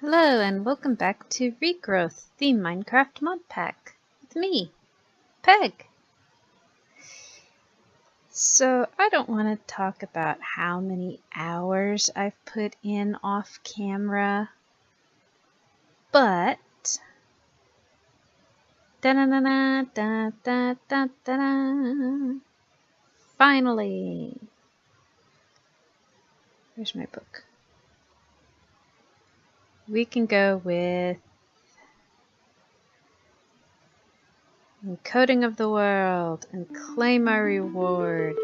Hello and welcome back to Regrowth, the Minecraft mod pack, with me, Peg. So I don't want to talk about how many hours I've put in off camera, but finally, where's my book? We can go with Encoding of the World and claim our reward.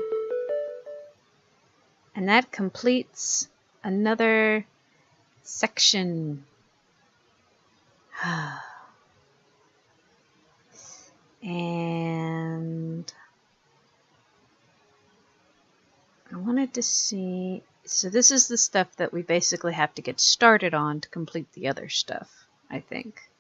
And that completes another section. And I wanted to see, so this is the stuff that we basically have to get started on to complete the other stuff, I think.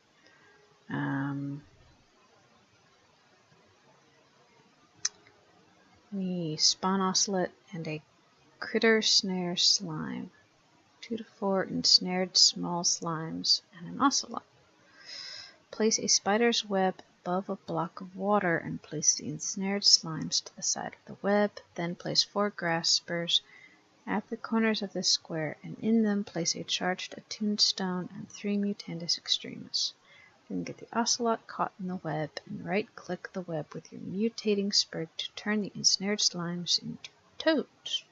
We spawn ocelot and a critter snare slime. 2 to 4 ensnared small slimes and an ocelot. Place a spider's web above a block of water and place the ensnared slimes to the side of the web. Then place 4 graspers at the corners of the square, and in them place a charged attuned stone and 3 mutandis extremis. Then get the ocelot caught in the web and right-click the web with your mutating sprig to turn the ensnared slimes into toads.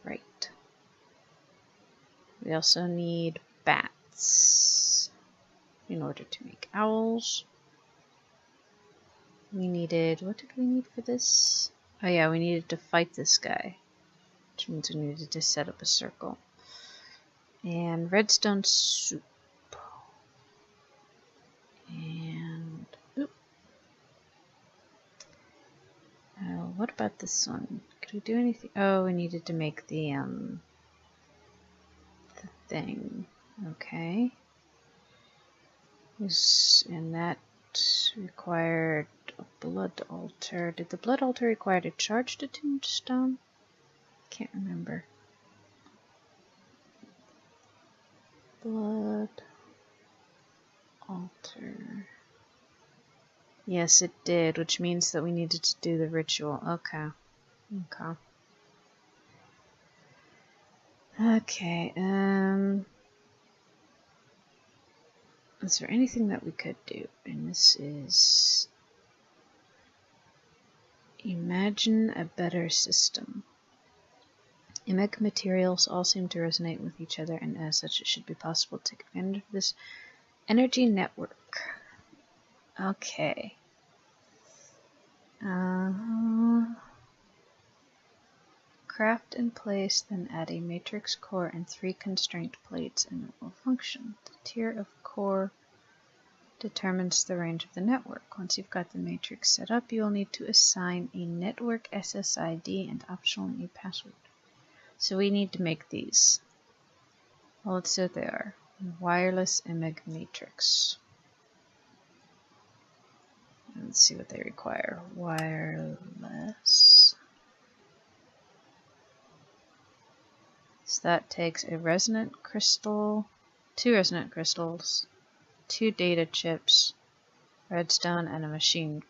Right. We also need bats in order to make owls. We needed, what did we need for this? Oh yeah, we needed to fight this guy, which means we needed to set up a circle. And redstone soup. And what about this one? Could we do anything? Oh, we needed to make the thing. Okay. And that required a blood altar. Did the blood altar require a charged attuned stone? Can't remember. Blood altar. Yes, it did, which means that we needed to do the ritual. Okay. Okay, is there anything that we could do? And this is imagine a better system. Imec materials all seem to resonate with each other, and as such it should be possible to take advantage of this energy network. Okay. Craft and place, then add a matrix core and 3 constraint plates, and it will function. The tier of core determines the range of the network. Once you've got the matrix set up, you will need to assign a network SSID and optionally a password. So we need to make these. Well, let's see what they are. Wireless imag matrix. Let's see what they require. Wireless. So that takes a resonant crystal, 2 resonant crystals, 2 data chips, redstone, and a machine.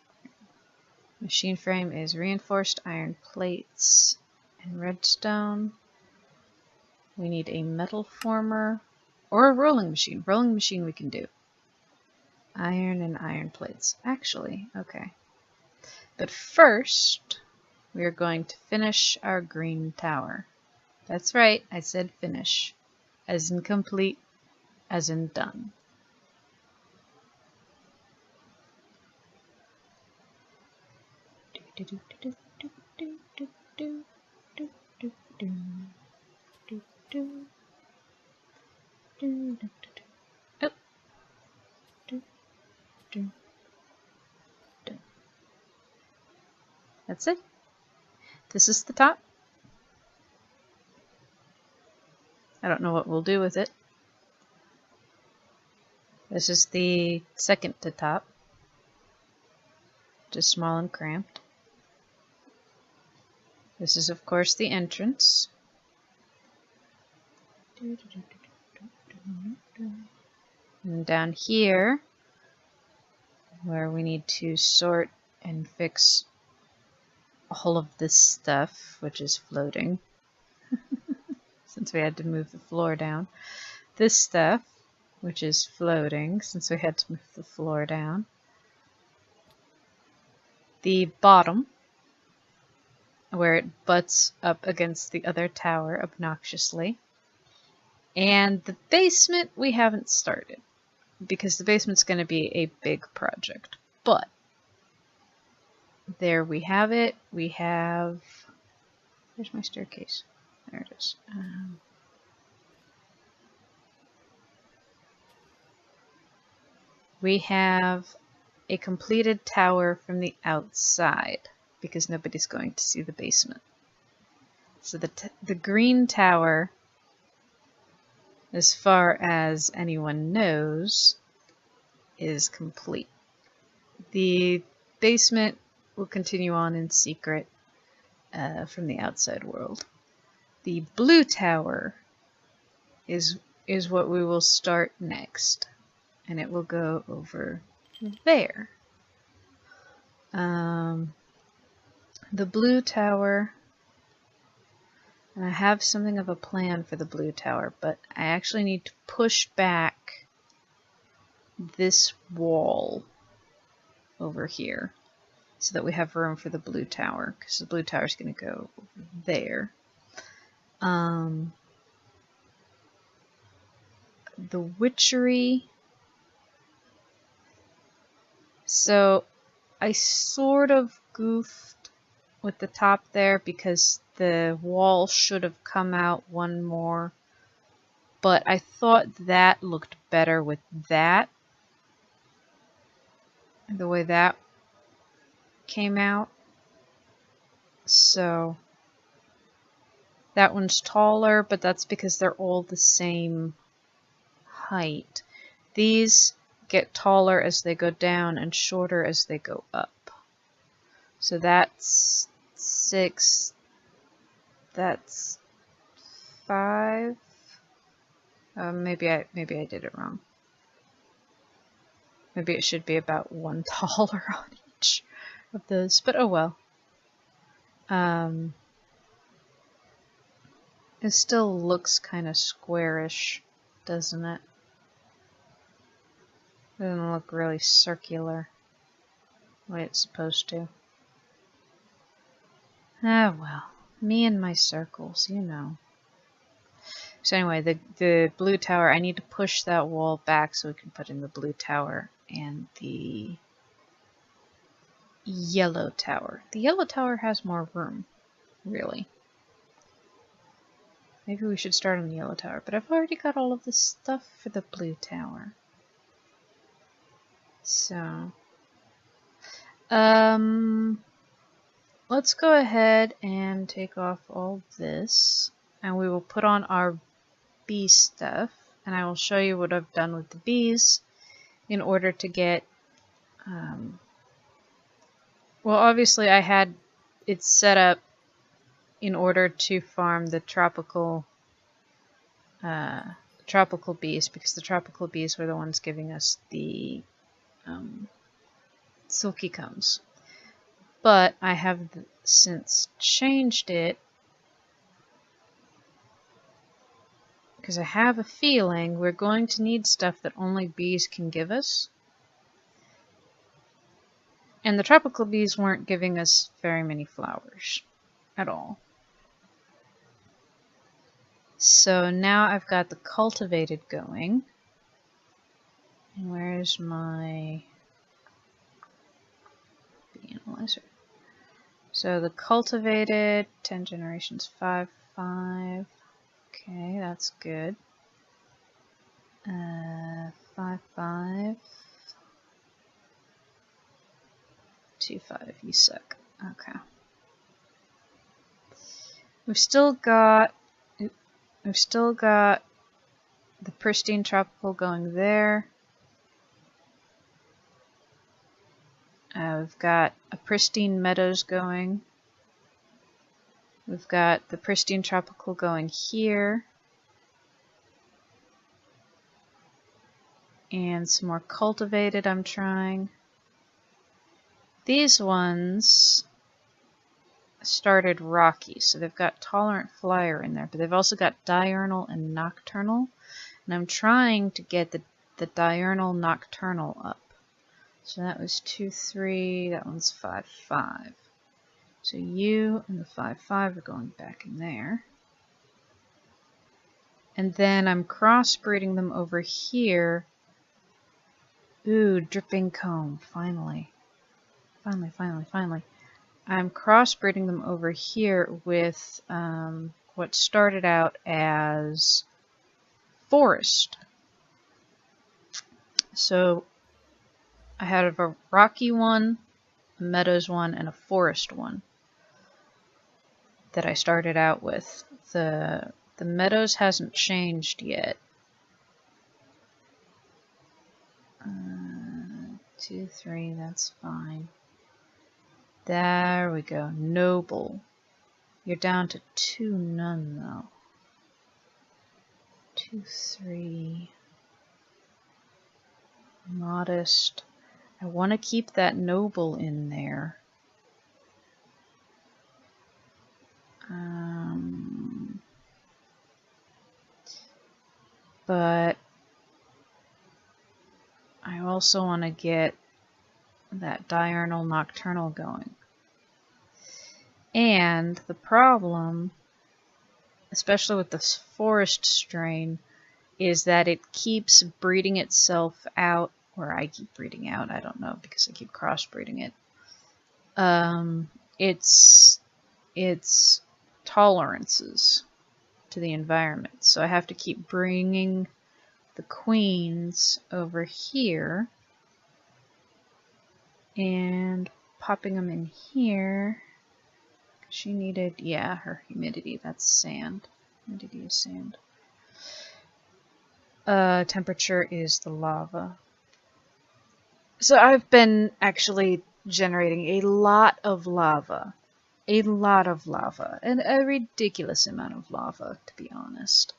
Machine frame is reinforced iron plates and redstone. We need a metal former or a rolling machine. Rolling machine we can do. Iron and iron plates. Actually, okay. But first, we are going to finish our green tower. That's right, I said finish. As in complete, as in done. That's it. This is the top. I don't know what we'll do with it. This is the second to top. Just small and cramped. This is, of course, the entrance. And down here, where we need to sort and fix all of this stuff, which is floating, since we had to move the floor down. This stuff, which is floating, since we had to move the floor down. The bottom, where it butts up against the other tower obnoxiously. And the basement we haven't started, because the basement's going to be a big project. But there we have it. We have... Where's my staircase? There it is. We have a completed tower from the outside, because nobody's going to see the basement. So the green tower, as far as anyone knows, is complete. The basement will continue on in secret from the outside world. The blue tower is what we will start next, and it will go over there. The blue tower, and I have something of a plan for the blue tower, but I actually need to push back this wall over here so that we have room for the blue tower, because the blue tower is going to go over there. The witchery. So I sort of goofed with the top there because the wall should have come out one more, but I thought that looked better with that, the way that came out. So that one's taller, but that's because they're all the same height. These get taller as they go down and shorter as they go up. So that's 6, that's 5. Maybe I did it wrong. Maybe it should be about 1 taller on each of those, but oh well. It still looks kind of squarish, doesn't it? It doesn't look really circular the way it's supposed to. Ah well, me and my circles, you know. So anyway, the blue tower, I need to push that wall back so we can put in the blue tower and the yellow tower. The yellow tower has more room, really. Maybe we should start on the yellow tower, but I've already got all of the stuff for the blue tower. So, let's go ahead and take off all this, and we will put on our bee stuff, and I will show you what I've done with the bees in order to get, well, obviously I had it set up in order to farm the tropical bees, because the tropical bees were the ones giving us the silky combs. But I have since changed it because I have a feeling we're going to need stuff that only bees can give us. And the tropical bees weren't giving us very many flowers at all. So now I've got the cultivated going. And where's my bee analyzer? So the cultivated, 10 generations, 5, 5. Okay, that's good. 5, 5. 2, 5, you suck. Okay. We've still got the pristine tropical going there. We've got a pristine meadows going. We've got the pristine tropical going here. And some more cultivated I'm trying. These ones started rocky, so they've got tolerant flyer in there, but they've also got diurnal and nocturnal. And I'm trying to get the diurnal nocturnal up. So that was 2, 3, that one's 5, 5. So you and the 5, 5 are going back in there. And then I'm crossbreeding them over here. Ooh, dripping comb, finally. Finally. I'm crossbreeding them over here with what started out as forest. So I had a rocky one, a meadows one, and a forest one that I started out with. The meadows hasn't changed yet. 2, 3, that's fine. There we go. Noble. You're down to 2 none though. 2, 3. Modest. I want to keep that noble in there. But I also want to get that diurnal nocturnal going. And the problem, especially with this forest strain, is that it keeps breeding itself out, or I keep breeding out, I don't know, because I keep crossbreeding it. Its tolerances to the environment. So I have to keep bringing the queens over here and popping them in here. She needed, yeah, her humidity, that's sand. Humidity is sand. Temperature is the lava. So I've been actually generating a lot of lava. And a ridiculous amount of lava, to be honest.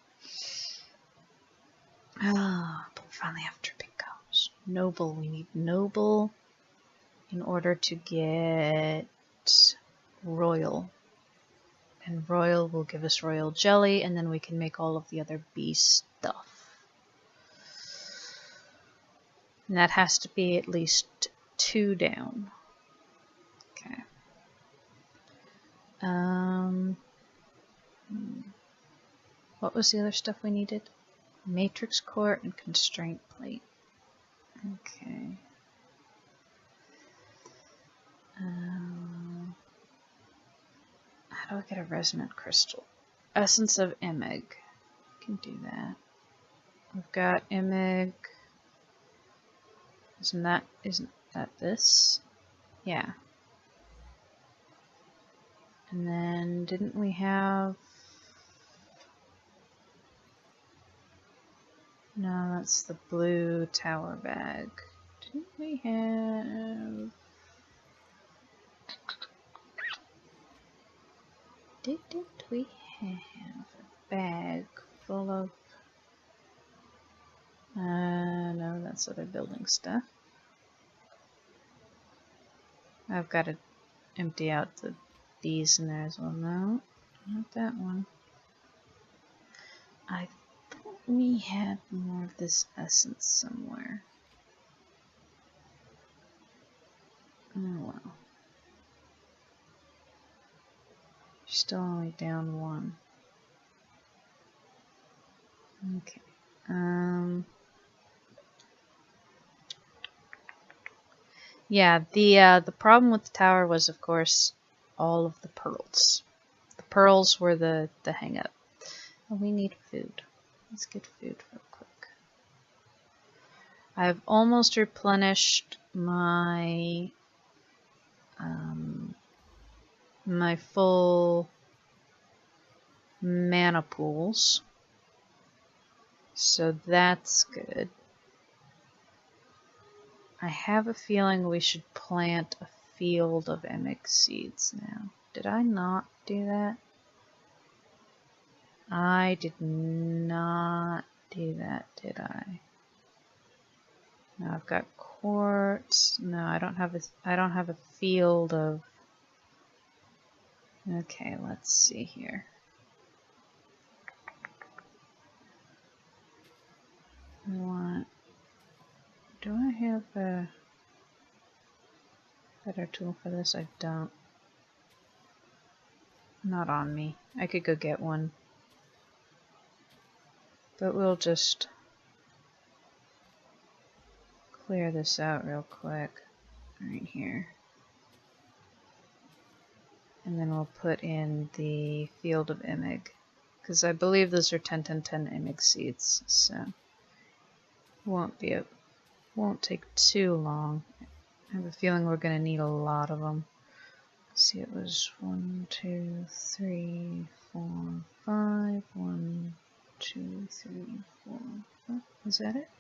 Ah, but we finally have dripping combs. Noble, we need noble in order to get royal. And royal will give us royal jelly, and then we can make all of the other bee stuff. And that has to be at least 2 down. Okay. What was the other stuff we needed? Matrix core and constraint plate. Okay. How do I get a resonant crystal? Essence of Emig. Can do that. We've got Emig. Isn't that this? Yeah. And then didn't we have? No, that's the blue tower bag. Didn't we have? Didn't we have a bag full of? No, that's other building stuff. I've got to empty out these in there as well. No, not that one. I thought we had more of this essence somewhere. Oh well. Still only down 1. Okay. Yeah, the problem with the tower was, of course, all of the pearls. The pearls were the hang up. Oh, we need food. Let's get food real quick. I've almost replenished my my full mana pools. So that's good. I have a feeling we should plant a field of Emig seeds now. Did I not do that? I did not do that, did I? Now I've got quartz. No, I don't have a field of. Okay, let's see here. I want. Do I have a better tool for this? I don't. Not on me. I could go get one. But we'll just clear this out real quick. Right here. And then we'll put in the field of imig. Because I believe those are 10-10-10 imig seeds. So won't take too long. I have a feeling we're going to need a lot of them. Let's see, it was 1, 2, 3, 4, 5. 1, 2, 3, 4. Oh, is that it?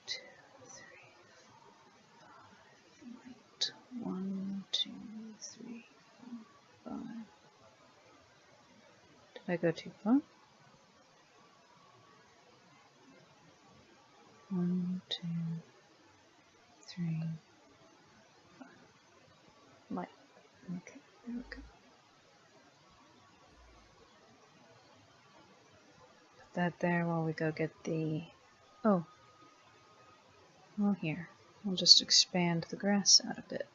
Two, three, 4, 5. Wait. 1, 2, 3, 4, 5. Did I go too far? 1, 2, 3, 5. Light. Okay, there we go. Put that there while we go get the. Oh. Well, here. We'll just expand the grass out a bit.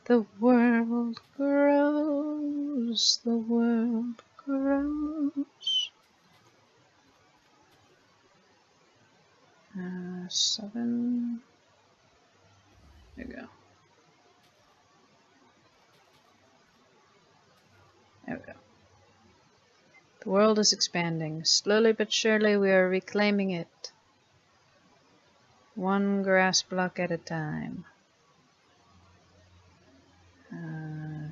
The world grows, the world grows. 7. There we go. There we go. The world is expanding. Slowly but surely we are reclaiming it. One grass block at a time.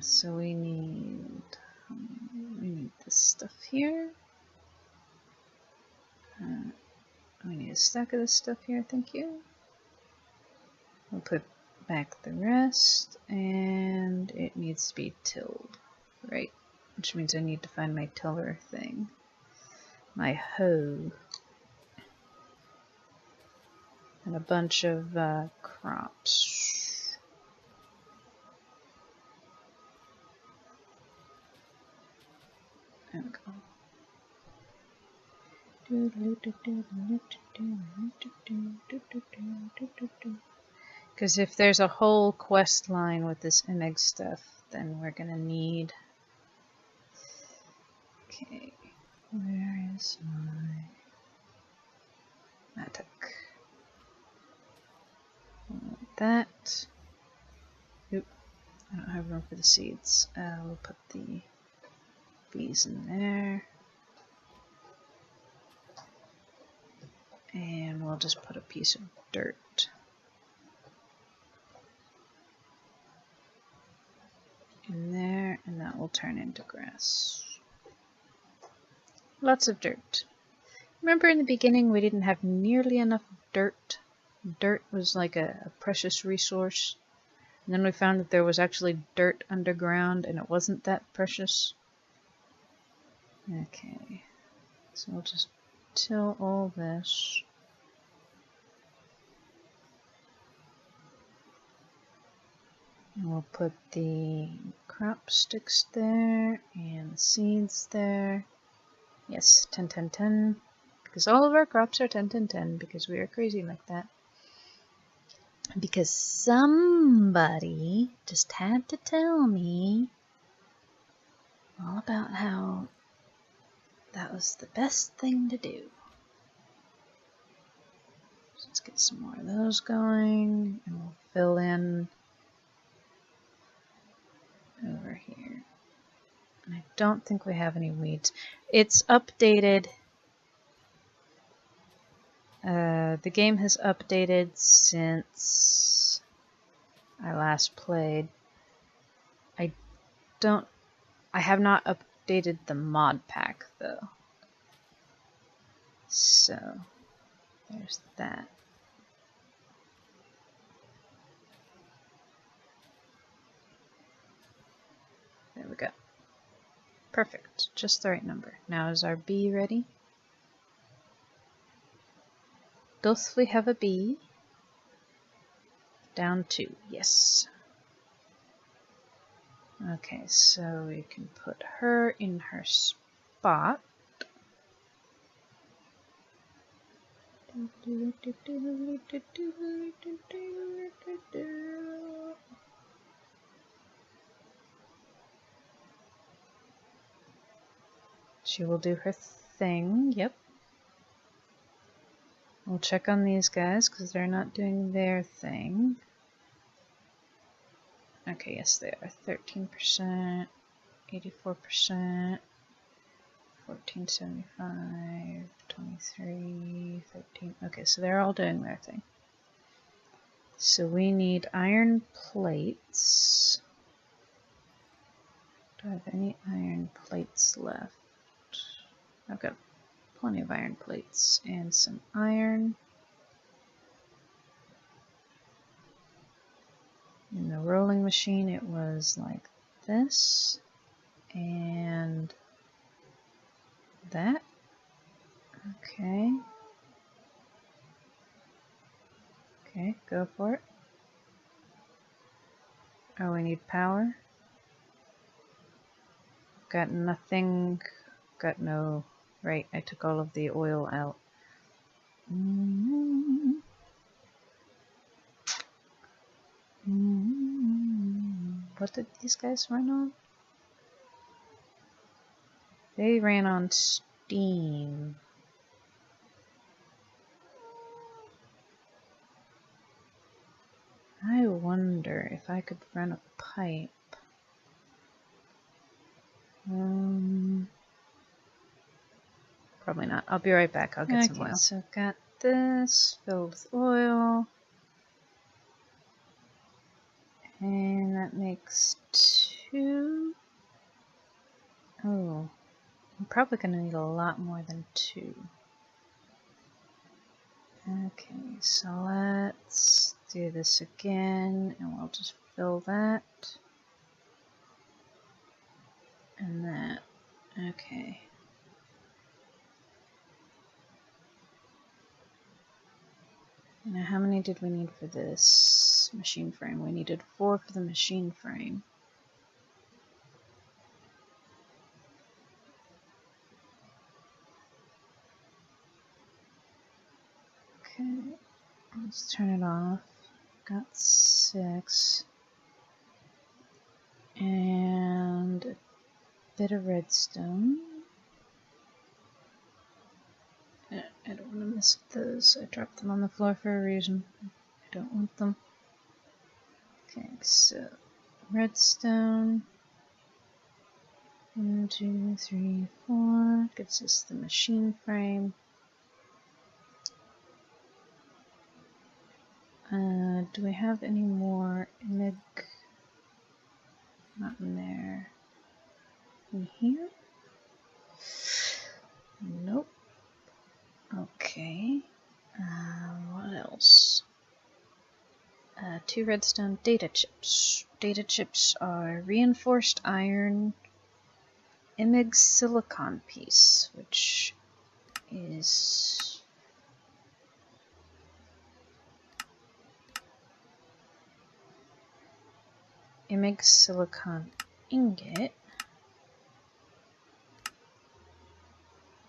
So we need this stuff here. We need a stack of this stuff here, thank you. We'll put back the rest, and it needs to be tilled, right? Which means I need to find my tiller thing. My hoe. And a bunch of crops. There we go. Because if there's a whole quest line with this imig stuff, then we're gonna need. Okay, where is my modpack? Like that. Oop, I don't have room for the seeds. We'll put the bees in there. And we'll just put a piece of dirt in there, and that will turn into grass. Lots of dirt. Remember in the beginning we didn't have nearly enough dirt. Dirt was like a precious resource. And then we found that there was actually dirt underground and it wasn't that precious. Okay, so we'll just till all this. And we'll put the crop sticks there and the seeds there. Yes, 10-10-10. Because all of our crops are 10-10-10 because we are crazy like that. Because somebody just had to tell me all about how that was the best thing to do. So let's get some more of those going, and we'll fill in over here. And I don't think we have any weeds. It's updated. The game has updated since I last played. I have not updated the mod pack though. So There's that. There we go. Perfect. Just the right number. Now is our bee ready? Doth we have a bee? Down 2. Yes. Okay, so we can put her in her spot. She will do her thing. Yep. We'll check on these guys because they're not doing their thing. Okay, yes they are. 13%, 84%, 1475, 23, 13. Okay, so they're all doing their thing. So we need iron plates. Do I have any iron plates left? I've got plenty of iron plates and some iron. In the rolling machine it was like this and that. Okay. Okay, go for it. Oh, we need power. Got nothing. Got no. Right, I took all of the oil out. What did these guys run on? They ran on steam. I wonder if I could run a pipe. Probably not. I'll be right back. I'll get some oil. So I've got this filled with oil. And that makes 2. Oh, I'm probably going to need a lot more than 2. Okay, so let's do this again, and we'll just fill that. And that. Okay. Now how many did we need for this machine frame? We needed 4 for the machine frame. Okay, let's turn it off. Got 6. And a bit of redstone. I don't want to mess with those. I dropped them on the floor for a reason. I don't want them. Okay, so redstone. 1, 2, 3, 4. Gives us the machine frame. Do we have any more imig? Not in there. In here? Nope. Okay. What else? 2 redstone data chips. Data chips are reinforced iron imig silicon piece, which is imig silicon ingot,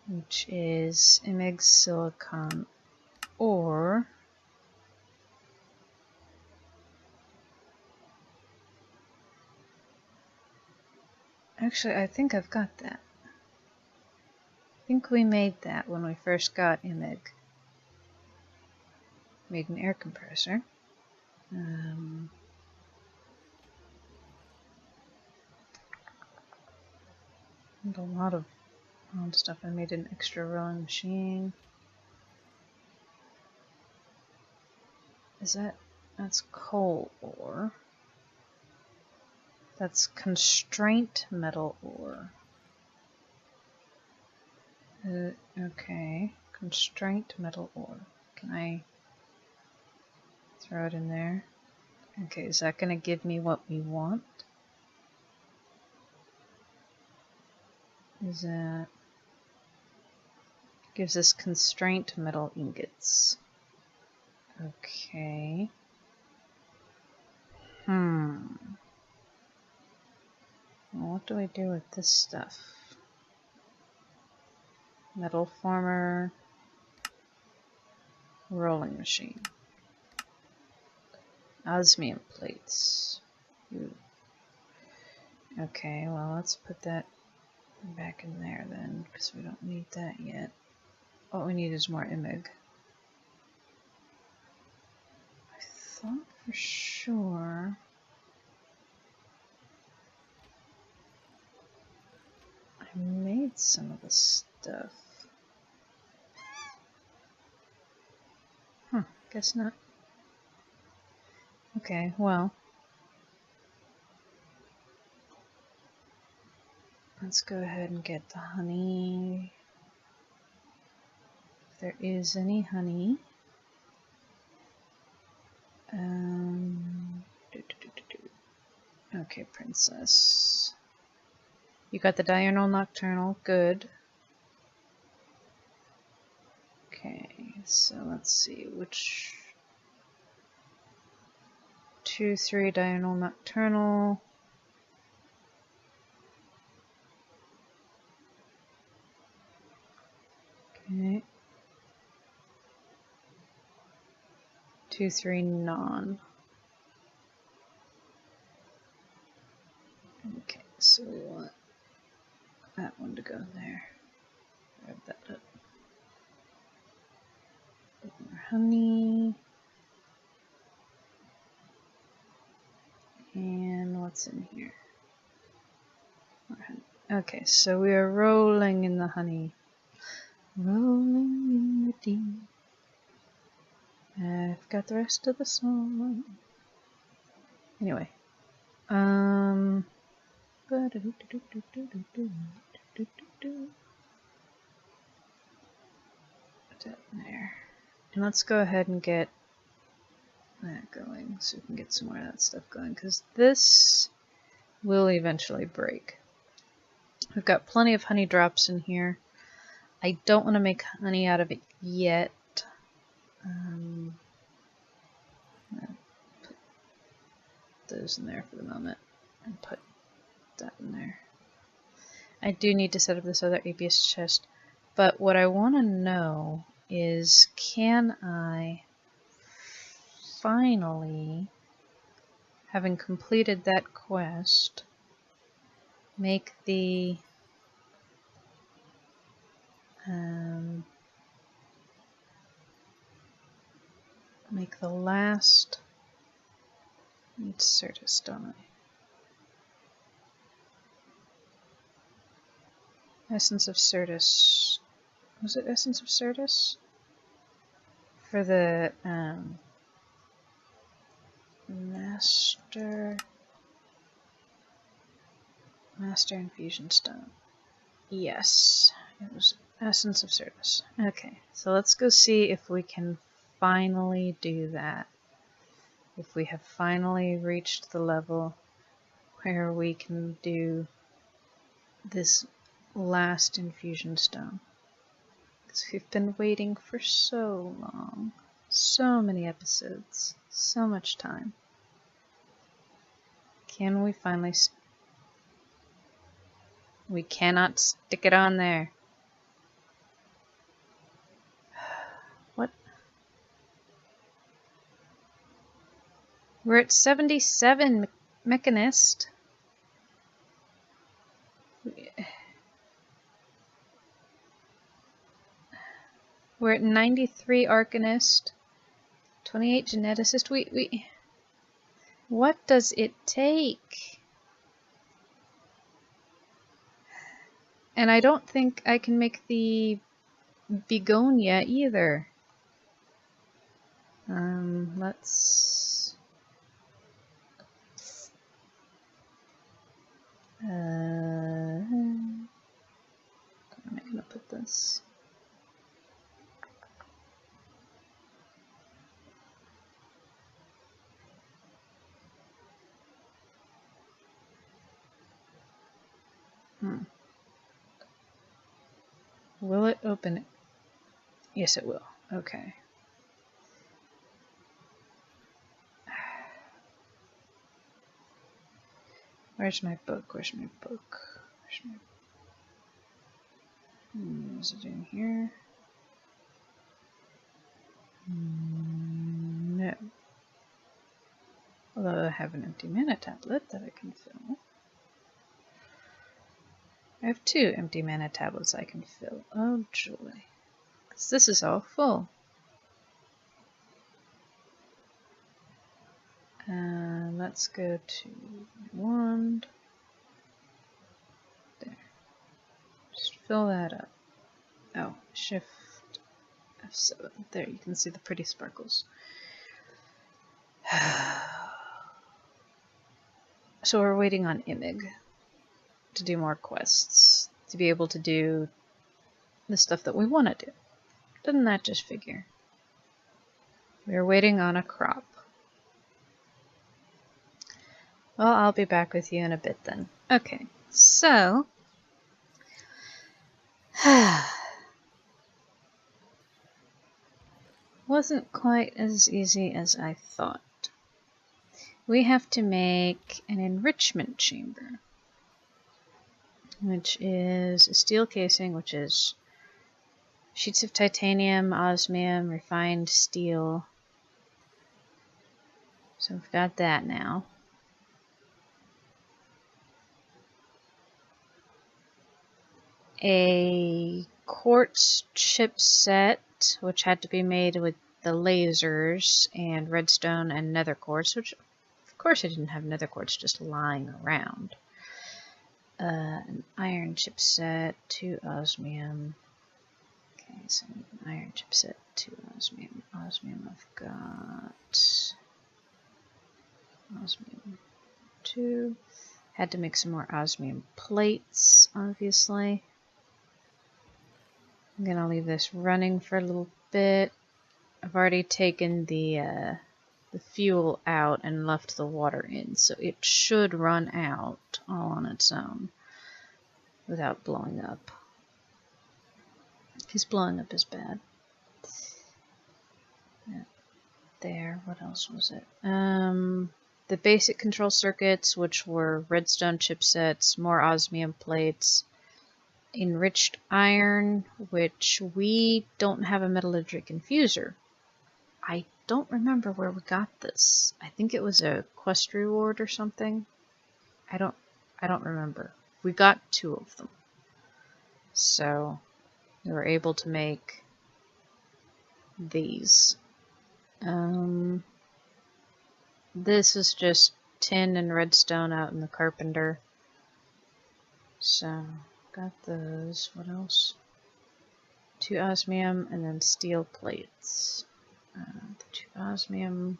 which is imig silicon ore, actually I think I've got that. I think we made that when we first got imig. Made an air compressor. And a lot of stuff. I made an extra rolling machine. Is that's coal ore. That's constraint metal ore. Okay, constraint metal ore. Can I throw it in there? Okay, is that going to give me what we want? Is that... Gives us constraint metal ingots. Okay. Well, what do we do with this stuff? Metal former. Rolling machine. Osmium plates. Ooh. Okay, well, let's put that back in there then, because we don't need that yet. What we need is more imig. I thought for sure I made some of the stuff. Guess not. Okay, well. Let's go ahead and get the honey. If there is any honey. Okay, princess. You got the diurnal nocturnal, good. Okay, so let's see which 2, 3 diurnal nocturnal. Okay. 2, 3 non. Okay, so we want that one to go there. Grab that up. More honey. And what's in here? More honey. Okay, so we are rolling in the honey. Rolling in the deep. I've got the rest of the song. Anyway. Put that in there. And let's go ahead and get that going so we can get some more of that stuff going, because this will eventually break. We've got plenty of honey drops in here. I don't want to make honey out of it yet. I'll put those in there for the moment and put that in there. I do need to set up this other ABS chest, but what I want to know is, can I finally, having completed that quest, make the last, need Certus, don't I? Essence of Certus. Was it Essence of Certus? For the Master Infusion Stone. Yes, it was Essence of Certus. Okay, so let's go see if we can finally do that. If we have finally reached the level where we can do this last infusion stone. Because we've been waiting for so long. So many episodes. So much time. Can we finally... We cannot stick it on there. What? We're at 77, Mechanist. We're at 93, Arcanist. 28, Geneticist. What does it take? And I don't think I can make the Begonia either. Let's... where am I gonna put this? Will it open it? Yes, it will. Okay. Where's my book? Where's my book? Where's my... Is it in here? No. Although I have an empty mana tablet that I can fill. I have 2 empty mana tablets I can fill. Oh joy. Because this is all full. Let's go to wand. There. Just fill that up. Oh, shift F7. There, you can see the pretty sparkles. So we're waiting on Imig to do more quests, to be able to do the stuff that we want to do. Doesn't that just figure? We're waiting on a crop. Well, I'll be back with you in a bit then. Okay, so... wasn't quite as easy as I thought. We have to make an enrichment chamber, which is a steel casing, which is sheets of titanium, osmium, refined steel. So we've got that now. A quartz chipset, which had to be made with the lasers and redstone and nether quartz, which of course I didn't have nether quartz just lying around. An iron chipset, 2 osmium. Okay, so an iron chipset, 2 osmium. Osmium I've got. Osmium 2. Had to make some more osmium plates, obviously. I'm gonna leave this running for a little bit. I've already taken the fuel out and left the water in, so it should run out all on its own without blowing up. Because blowing up is bad. Yeah. There, what else was it? The basic control circuits, which were redstone chipsets, more osmium plates, enriched iron, which we don't have a metallurgic infuser. I don't remember where we got this. I think it was a quest reward or something. I don't remember. We got 2 of them. So we were able to make these. This is just tin and redstone out in the carpenter. So got those. What else? 2 osmium and then steel plates. The 2 osmium,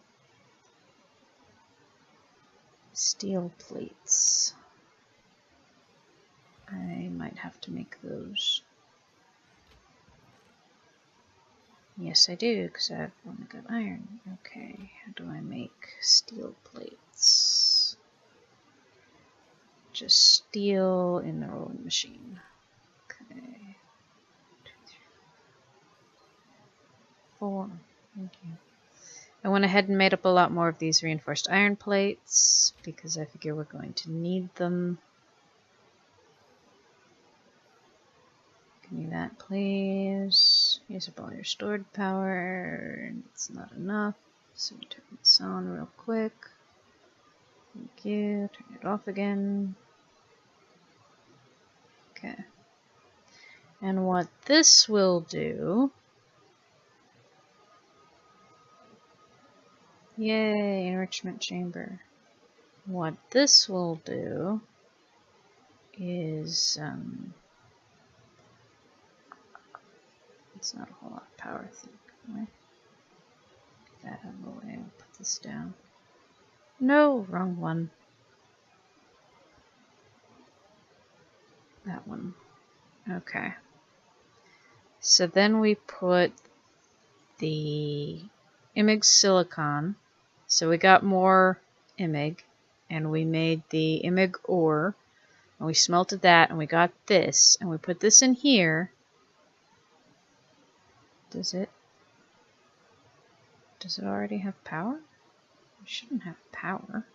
steel plates. I might have to make those. Yes, I do, because I've only got iron. Okay, how do I make steel plates? Just steel in the rolling machine. Okay. 2, 3, 4. Thank you. I went ahead and made up a lot more of these reinforced iron plates because I figure we're going to need them. Give me that, please. Use up all your stored power. It's not enough, so we turn this on real quick. Thank you. Turn it off again. Okay. And what this will do... Yay, enrichment chamber. What this will do is, it's not a whole lot of power, I think. Right? Get that out of the way, I'll put this down. No, wrong one. That one. Okay. So then we put the Imig silicon. So we got more Imig, and we made the Imig ore, And we smelted that, and we got this, and we put this in here. Does it already have power? It shouldn't have power.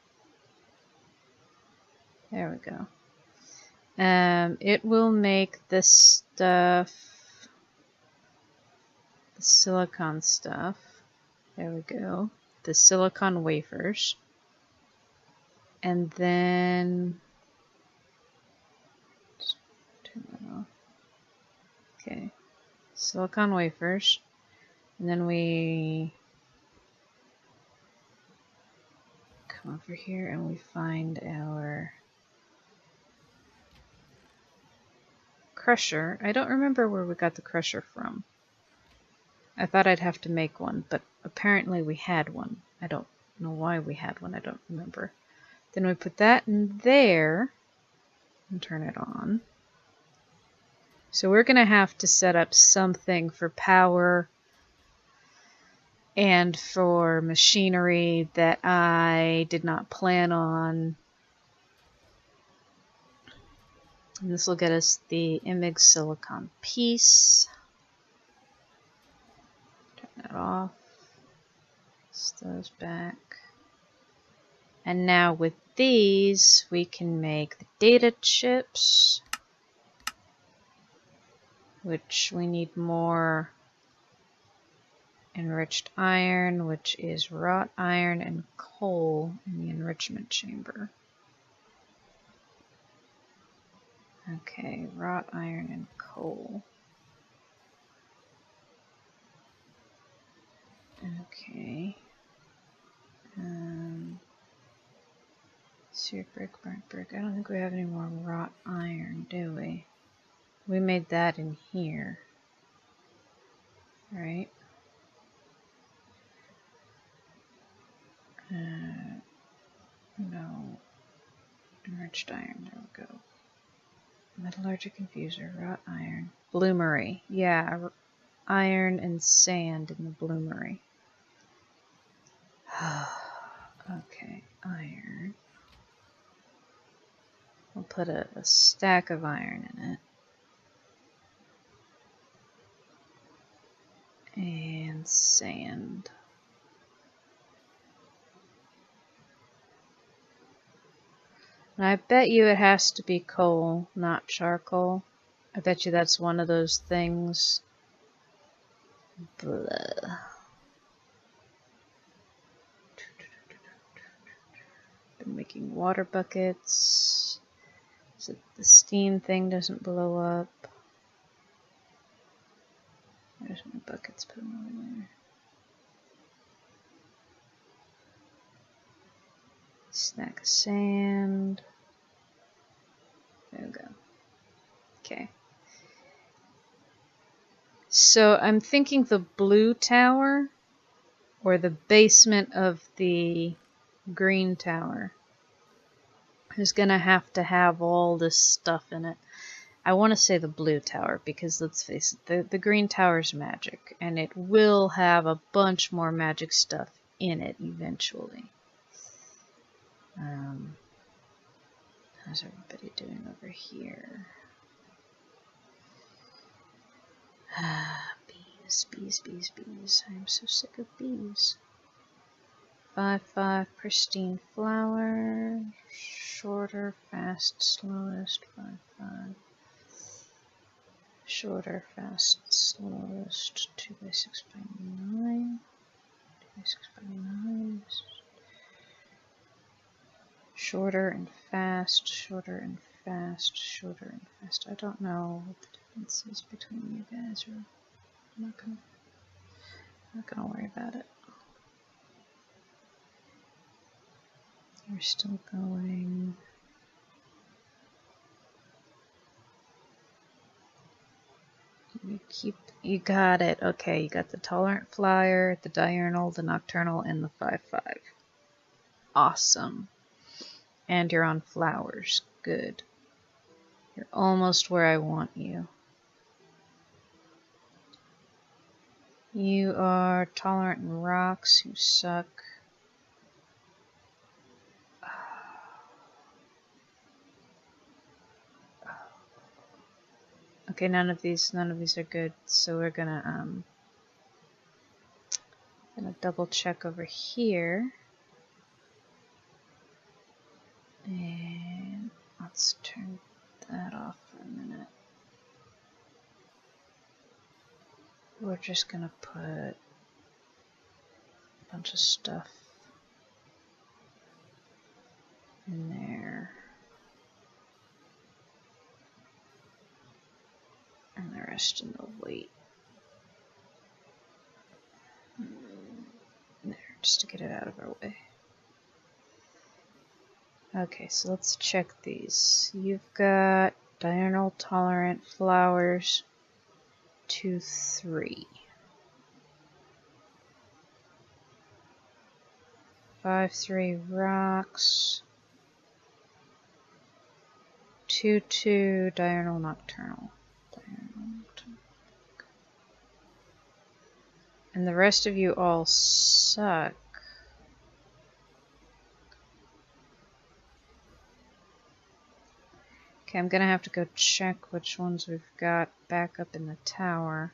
There we go. It will make this stuff, the silicon stuff. There we go. The silicon wafers. And then let's turn that off. Okay. Silicon wafers. And then we come over here and we find our crusher. I don't remember where we got the crusher from. I thought I'd have to make one, but apparently we had one. I don't know why we had one. I don't remember. Then we put that in there and turn it on. So we're going to have to set up something for power and for machinery that I did not plan on. And this will get us the image silicon piece. Turn that off. Place those back. And now with these, we can make the data chips, which we need more enriched iron, which is wrought iron and coal in the enrichment chamber. Okay, wrought iron and coal. Okay. Seared brick, burnt brick. I don't think we have any more wrought iron, do we? We made that in here. Right? No. Enriched iron, there we go. Metallurgic infuser, wrought iron. Bloomery. Yeah, iron and sand in the bloomery. Okay, iron. We'll put a stack of iron in it. And sand. And I bet you it has to be coal, not charcoal. I bet you that's one of those things. Blah. Been making water buckets so the steam thing doesn't blow up. There's my buckets, put them over there. Stack of sand. There we go. Okay. So I'm thinking the blue tower or the basement of the green tower is going to have all this stuff in it. I want to say the blue tower because let's face it, the green tower is magic and it will have a bunch more magic stuff in it eventually. How's everybody doing over here? Bees, bees, bees, bees. I am so sick of bees. 5-5 pristine flower. Shorter, fast, slowest. 5-5. Shorter, fast, slowest. 2x6x9. 2x6x9. Shorter and fast, shorter and fast, shorter and fast. I don't know what the difference is between you guys, or I'm not gonna worry about it. You're still going. You got it. Okay, you got the tolerant flyer, the diurnal, the nocturnal, and the 5-5. Awesome. And you're on flowers. Good. You're almost where I want you. You are tolerant in rocks, who suck. Okay, none of these are good, so we're gonna double check over here. And let's turn that off for a minute. We're just gonna put a bunch of stuff in there. And the rest in the weight. There, just to get it out of our way. Okay, so let's check these. You've got diurnal tolerant flowers 2-3. 5-3 rocks. 2-2 diurnal nocturnal. And the rest of you all suck. Okay, I'm gonna have to go check which ones we've got back up in the tower.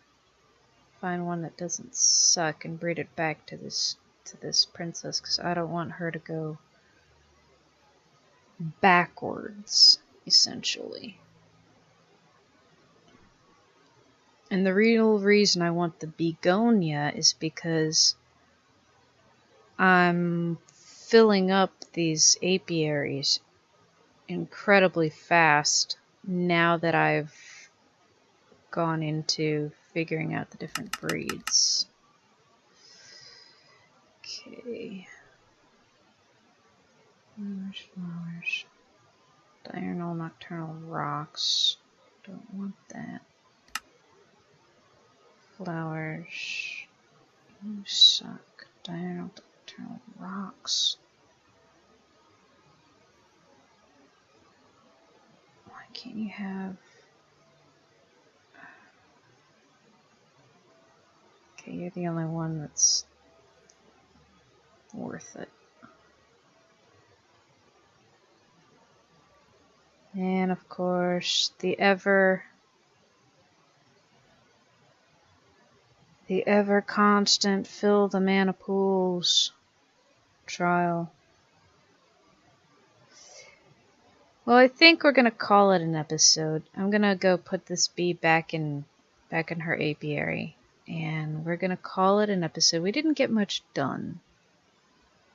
Find one that doesn't suck and breed it back to this princess, because I don't want her to go backwards, essentially. And the real reason I want the begonia is because I'm filling up these apiaries incredibly fast now that I've gone into figuring out the different breeds. Okay. Flowers. Diurnal nocturnal rocks. Don't want that. Flowers. You suck. Diurnal nocturnal rocks. Why can't you have... Okay, you're the only one that's worth it. And of course, the ever constant fill the mana pools trial. Well, I think we're gonna call it an episode. I'm gonna go put this bee back in her apiary, and we're gonna call it an episode. We didn't get much done.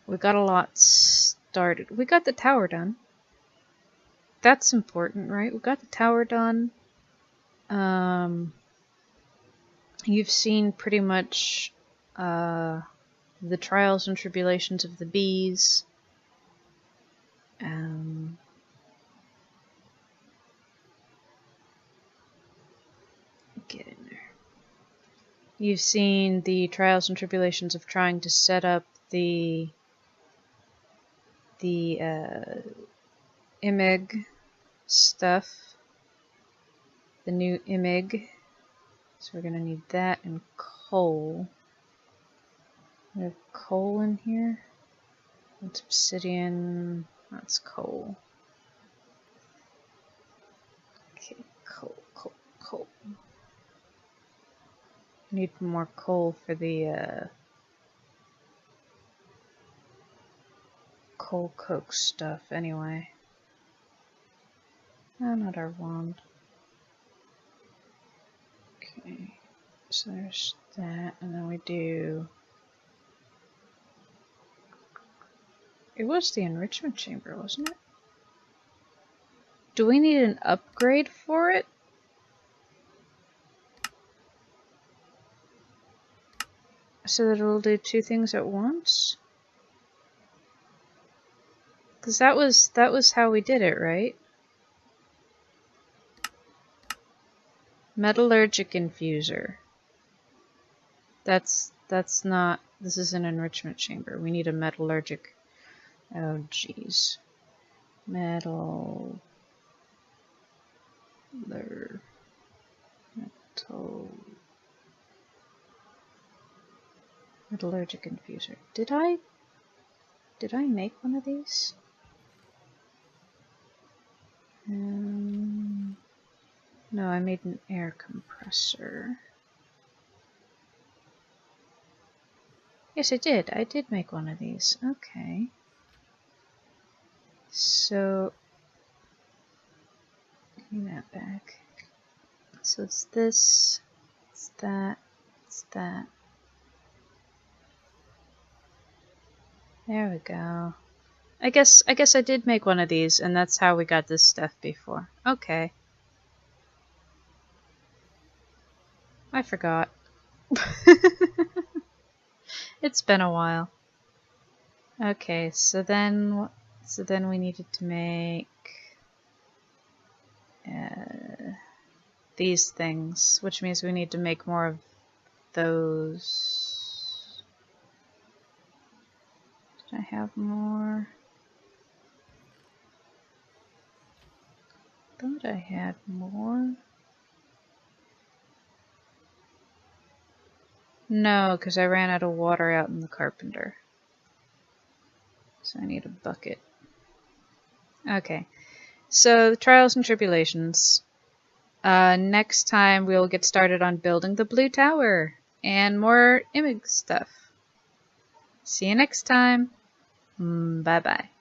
We got a lot started. We got the tower done. That's important, right? We got the tower done. You've seen pretty much the trials and tribulations of the bees. Get in there. You've seen the trials and tribulations of trying to set up the imig stuff, the new imig. So we're gonna need that and coal. We have coal in here. That's obsidian. That's coal. Okay, coal. Need more coal for the coal coke stuff anyway. Oh, not our wand. Okay, so there's that, and then we do... It was the enrichment chamber, wasn't it? Do we need an upgrade for it? So that it'll do two things at once? Because that was how we did it, right? Metallurgic infuser. That's not... This is an enrichment chamber. We need a metallurgic... Oh, jeez. Metallurgic infuser. Did I make one of these? No, I made an air compressor. Yes, I did. I did make one of these. Okay. So, give me that back. So it's this, it's that, it's that. There we go. I guess I did make one of these, and that's how we got this stuff before. Okay. I forgot. It's been a while. Okay, so then we needed to make these things, which means we need to make more of those. Did I have more? I thought I had more. No, because I ran out of water out in the carpenter. So I need a bucket. Okay, so the trials and tribulations. Next time we'll get started on building the blue tower and more image stuff. See you next time. Bye bye.